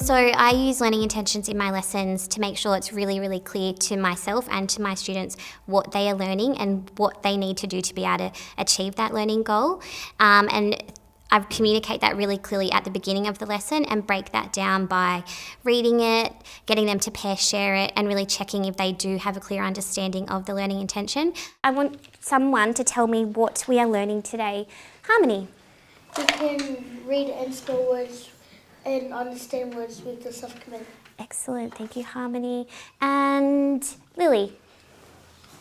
So I use learning intentions in my lessons to make sure it's really, really clear to myself and to my students what they are learning and what they need to do to be able to achieve that learning goal. And I communicate that really clearly at the beginning of the lesson and break that down by reading it, getting them to pair share it, and really checking if they do have a clear understanding of the learning intention. I want someone to tell me what we are learning today. Harmony. We can read and spell words and understand words with the suffix command. Excellent, thank you, Harmony. And Lily?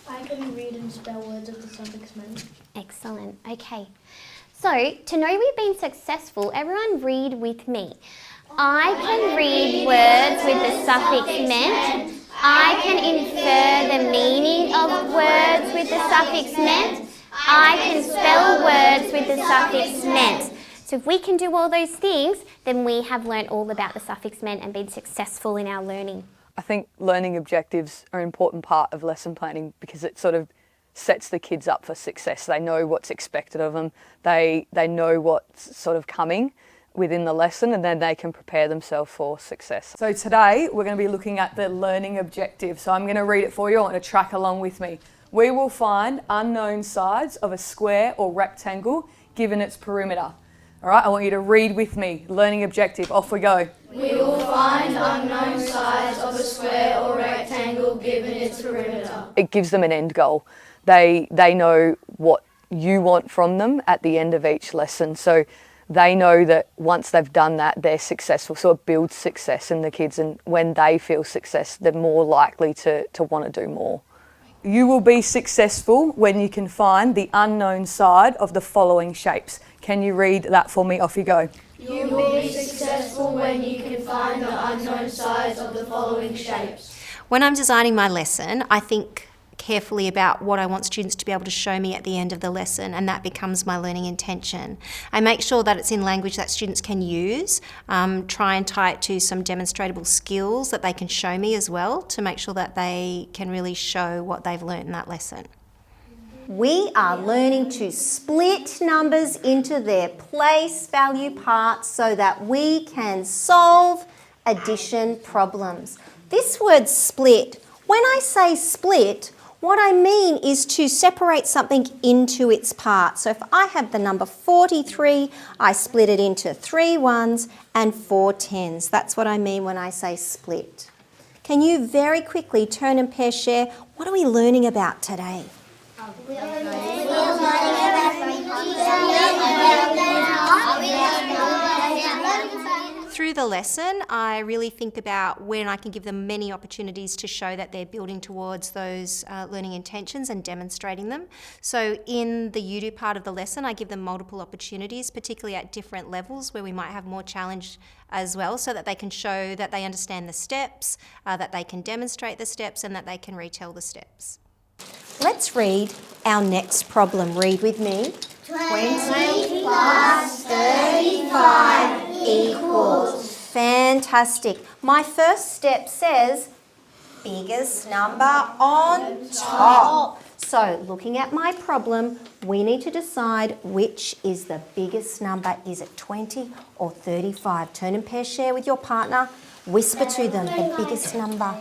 I can read and spell words with the suffix command. Excellent, okay. So, to know we've been successful, everyone read with me. I can read words with the suffix ment. I can infer the meaning of words with the suffix ment. I can spell words with the suffix ment. So if we can do all those things, then we have learnt all about the suffix ment and been successful in our learning. I think learning objectives are an important part of lesson planning because it sort of sets the kids up for success. They know what's expected of them, they know what's sort of coming within the lesson, and then they can prepare themselves for success. So today we're going to be looking at the learning objective. So I'm going to read it for you. I want to track along with me. We will find unknown sides of a square or rectangle given its perimeter. All right, I want you to read with me. Learning objective, off we go. We will find unknown sides of a square or rectangle given its perimeter. It gives them an end goal. They know what you want from them at the end of each lesson. So they know that once they've done that, they're successful. So it builds success in the kids, and when they feel success, they're more likely to want to do more. You will be successful when you can find the unknown side of the following shapes. Can you read that for me? Off you go. You will be successful when you can find the unknown sides of the following shapes. When I'm designing my lesson, I think carefully about what I want students to be able to show me at the end of the lesson, and that becomes my learning intention. I make sure that it's in language that students can use, try and tie it to some demonstrable skills that they can show me as well to make sure that they can really show what they've learnt in that lesson. We are learning to split numbers into their place value parts so that we can solve addition problems. This word split, when I say split, what I mean is to separate something into its parts. So if I have the number 43, I split it into 3 ones and 4 tens. That's what I mean when I say split. Can you very quickly turn and pair share? What are we learning about today? Through the lesson, I really think about when I can give them many opportunities to show that they're building towards those learning intentions and demonstrating them. So in the you do part of the lesson, I give them multiple opportunities, particularly at different levels where we might have more challenge as well, so that they can show that they understand the steps, that they can demonstrate the steps, and that they can retell the steps. Let's read our next problem. Read with me. 20 plus 35 equals. Fantastic. My first step says biggest number on top. So looking at my problem, we need to decide which is the biggest number. Is it 20 or 35? Turn and pair share with your partner. Whisper to them the biggest number.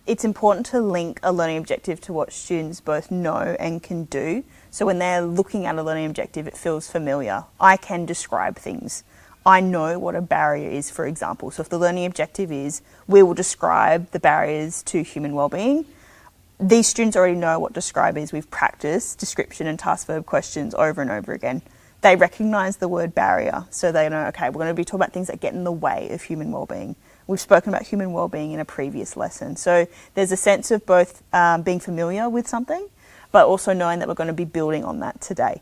It's important to link a learning objective to what students both know and can do. So when they're looking at a learning objective, it feels familiar. I can describe things. I know what a barrier is, for example. So if the learning objective is, we will describe the barriers to human wellbeing, these students already know what describe is. We've practiced description and task verb questions over and over again. They recognise the word barrier, so they know, okay, we're going to be talking about things that get in the way of human wellbeing. We've spoken about human wellbeing in a previous lesson. So there's a sense of both being familiar with something, but also knowing that we're going to be building on that today.